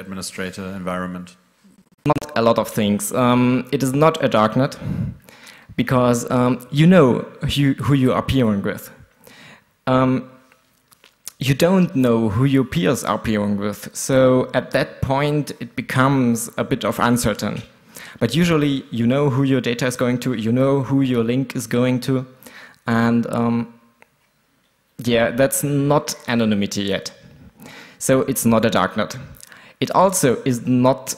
administrator environment? Not a lot of things. It is not a darknet because you know who you are appearing with. You don't know who your peers are appearing with, so at that point it becomes a bit of uncertain. But usually you know who your data is going to, you know who your link is going to, and yeah, that's not anonymity yet. So it's not a darknet. It also is not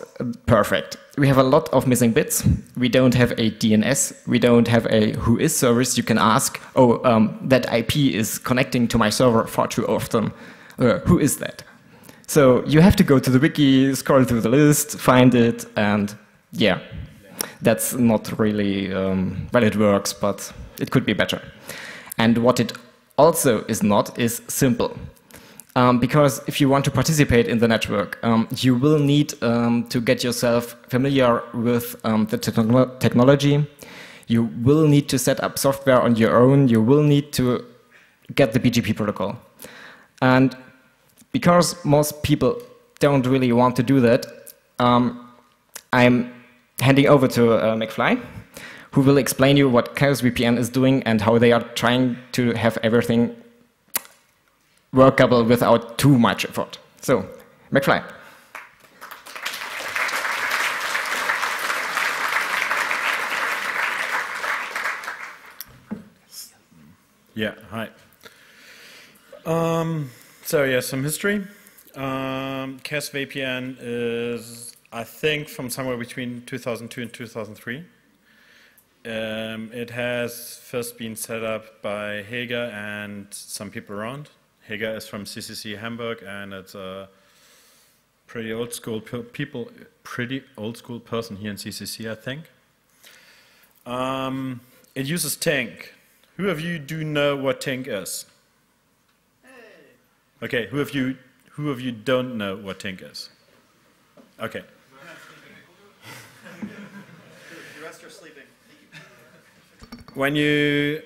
perfect. We have a lot of missing bits. We don't have a DNS. We don't have a whois service. You can ask, oh, that IP is connecting to my server far too often. Who is that? So you have to go to the wiki, scroll through the list, find it, and yeah, that's not really well, it works, but it could be better. And what it also is not is simple. Because if you want to participate in the network, you will need to get yourself familiar with the technology. You will need to set up software on your own. You will need to get the BGP protocol. And because most people don't really want to do that, I'm handing over to mc.fly, who will explain you what Chaos VPN is doing and how they are trying to have everything workable without too much effort. So, mc.fly. Yeah, hi. So yeah, some history. Chaos VPN is, I think, from somewhere between 2002 and 2003. It has first been set up by Hege and some people around. Hege is from CCC Hamburg, and it's a pretty old school person here in CCC, I think. It uses Tink. Who of you do know what Tink is? Hey. Okay, who of you don't know what Tink is? Okay. The rest are sleeping. When you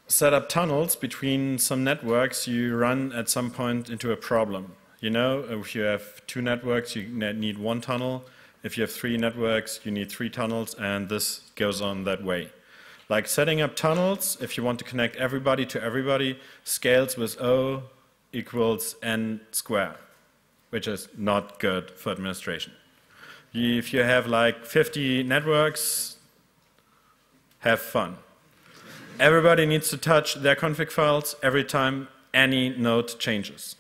set up tunnels between some networks, you run at some point into a problem. You know, if you have two networks, you need one tunnel. If you have three networks, you need three tunnels, and this goes on that way. Like setting up tunnels, if you want to connect everybody to everybody, scales with O equals n squared, which is not good for administration. If you have like 50 networks, have fun. Everybody needs to touch their config files every time any node changes.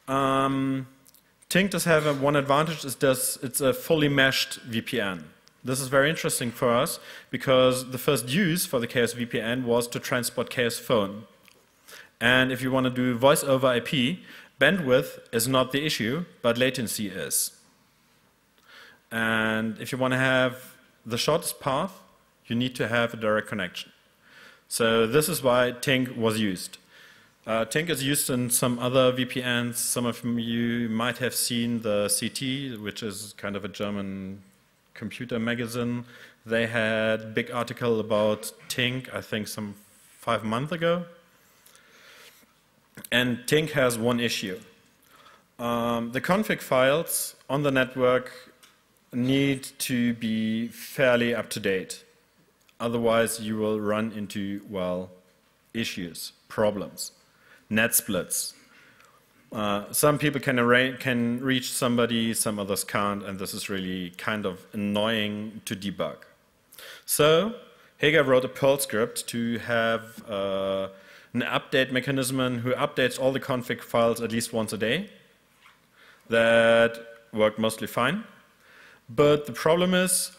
Tink does have one advantage, it's a fully meshed VPN. This is very interesting for us because the first use for the Chaos VPN was to transport Chaos phone. And if you want to do voice over IP, bandwidth is not the issue, but latency is. And if you want to have the shortest path, you need to have a direct connection. So this is why Tink was used. Tink is used in some other VPNs. Some of you might have seen the CT, which is kind of a German computer magazine. They had a big article about Tink, I think some 5 months ago. And Tink has one issue. The config files on the network need to be fairly up to date. Otherwise, you will run into, well, issues, problems, net splits. Some people can reach somebody, some others can't, and this is really kind of annoying to debug. So, Hege wrote a Perl script to have an update mechanism who updates all the config files at least once a day. That worked mostly fine. But the problem is,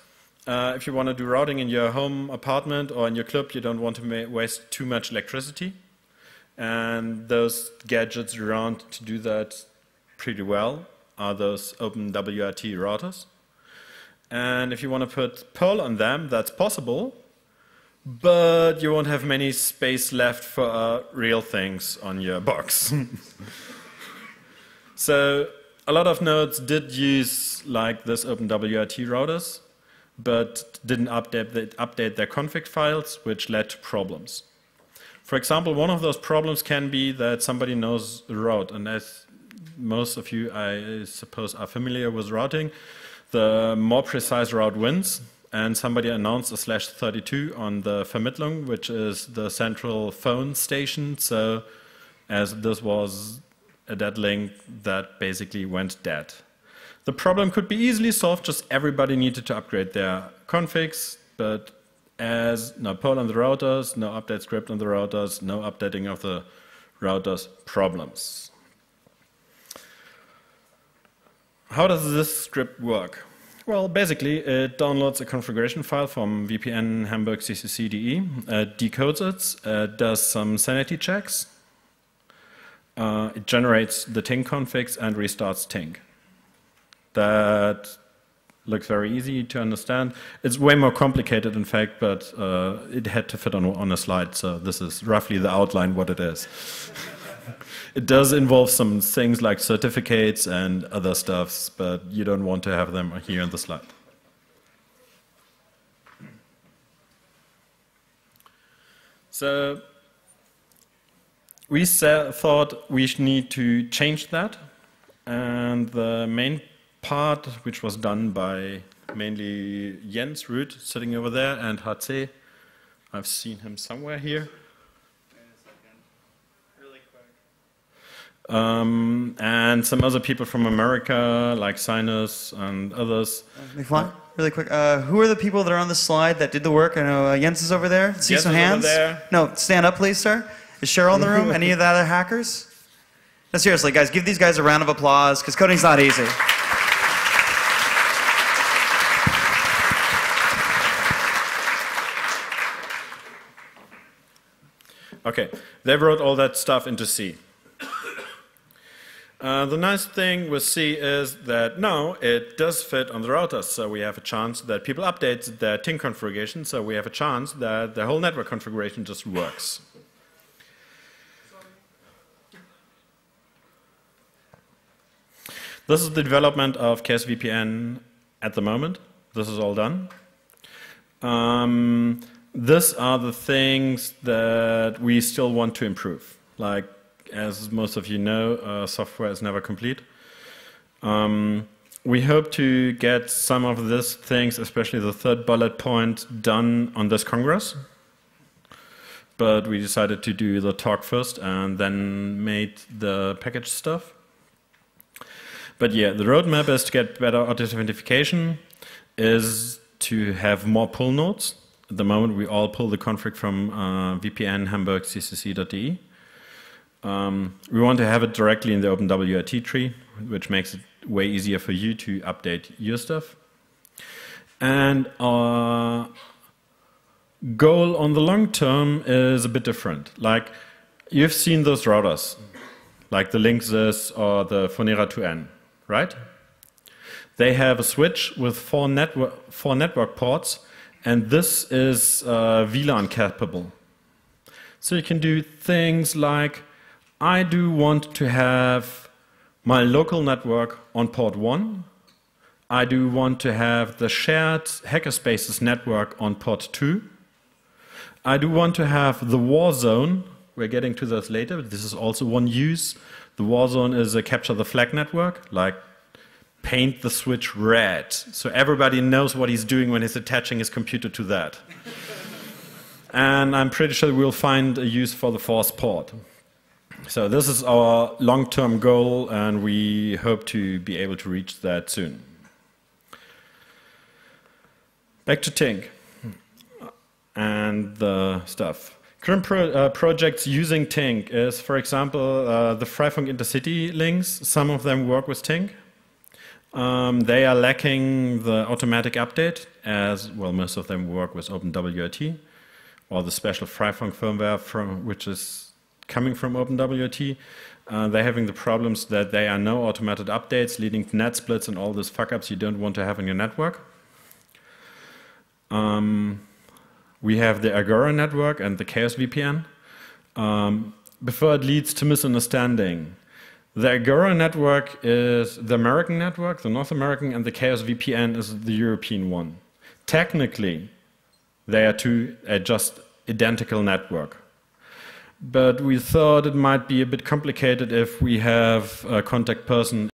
if you want to do routing in your home apartment or in your club, you don't want to waste too much electricity. And those gadgets around to do that pretty well are those OpenWRT routers. And if you want to put Perl on them, that's possible, but you won't have many space left for real things on your box. So a lot of nodes did use like this OpenWRT routers, but didn't update their config files, which led to problems. For example, one of those problems can be that somebody knows the route, and as most of you, I suppose, are familiar with routing, the more precise route wins. And somebody announced a /32 on the Vermittlung, which is the central phone station. So as this was a dead link, that basically went dead. The problem could be easily solved, just everybody needed to upgrade their configs, but as no poll on the routers, no update script on the routers, no updating of the routers, problems. How does this script work? Well, basically, it downloads a configuration file from VPN Hamburg CCC.de, decodes it, does some sanity checks, it generates the ting configs and restarts ting. That looks very easy to understand. It's way more complicated, in fact, but it had to fit on a slide, so this is roughly the outline what it is. It does involve some things like certificates and other stuffs, but you don't want to have them here in the slide. So we thought we need to change that, and the main part, which was done by mainly Jens Ruud, sitting over there, and HC. I've seen him somewhere here. And some other people from America, like Sinus and others. McFly, really quick. Who are the people that are on the slide that did the work? I know Jens is over there. See some hands? Over there. No, stand up, please, sir. Is Cheryl in the room? Any of the other hackers? No, seriously, guys, give these guys a round of applause, because coding's not easy. Okay, they wrote all that stuff into C. The nice thing with C is that now it does fit on the routers, so we have a chance that people update their ting configuration, so we have a chance that the whole network configuration just works. This is the development of KSVPN at the moment. This is all done. These are the things that we still want to improve. Like, as most of you know, software is never complete. We hope to get some of these things, especially the third bullet point, done on this Congress. But we decided to do the talk first and then made the package stuff. But yeah, the roadmap is to get better authentication, is to have more pull nodes. At the moment, we all pull the config from VPN Hamburg CCC.de. We want to have it directly in the OpenWRT tree, which makes it way easier for you to update your stuff. And our goal on the long term is a bit different. Like, you've seen those routers, like the Linksys or the Fonera 2N, right? They have a switch with four network ports, and this is VLAN capable. So you can do things like, I do want to have my local network on port 1. I do want to have the shared hackerspaces network on port 2. I do want to have the war zone. We're getting to this later, but this is also one use. The war zone is a capture the flag network, like paint the switch red, so everybody knows what he's doing when he's attaching his computer to that. And I'm pretty sure we'll find a use for the force port. So this is our long-term goal, and we hope to be able to reach that soon. Back to ting and the stuff. Current projects using ting is, for example, the Freifunk Intercity links. Some of them work with ting. They are lacking the automatic update, as well most of them work with OpenWRT, or the special Freifunk firmware which is coming from OpenWRT. They're having the problems that there are no automated updates, leading to net splits and all these fuck-ups you don't want to have in your network. We have the Agora network and the Chaos VPN. Before it leads to misunderstanding, the Agora network is the American network, the North American, and the Chaos VPN is the European one. Technically, they are just identical network. but we thought it might be a bit complicated if we have a contact person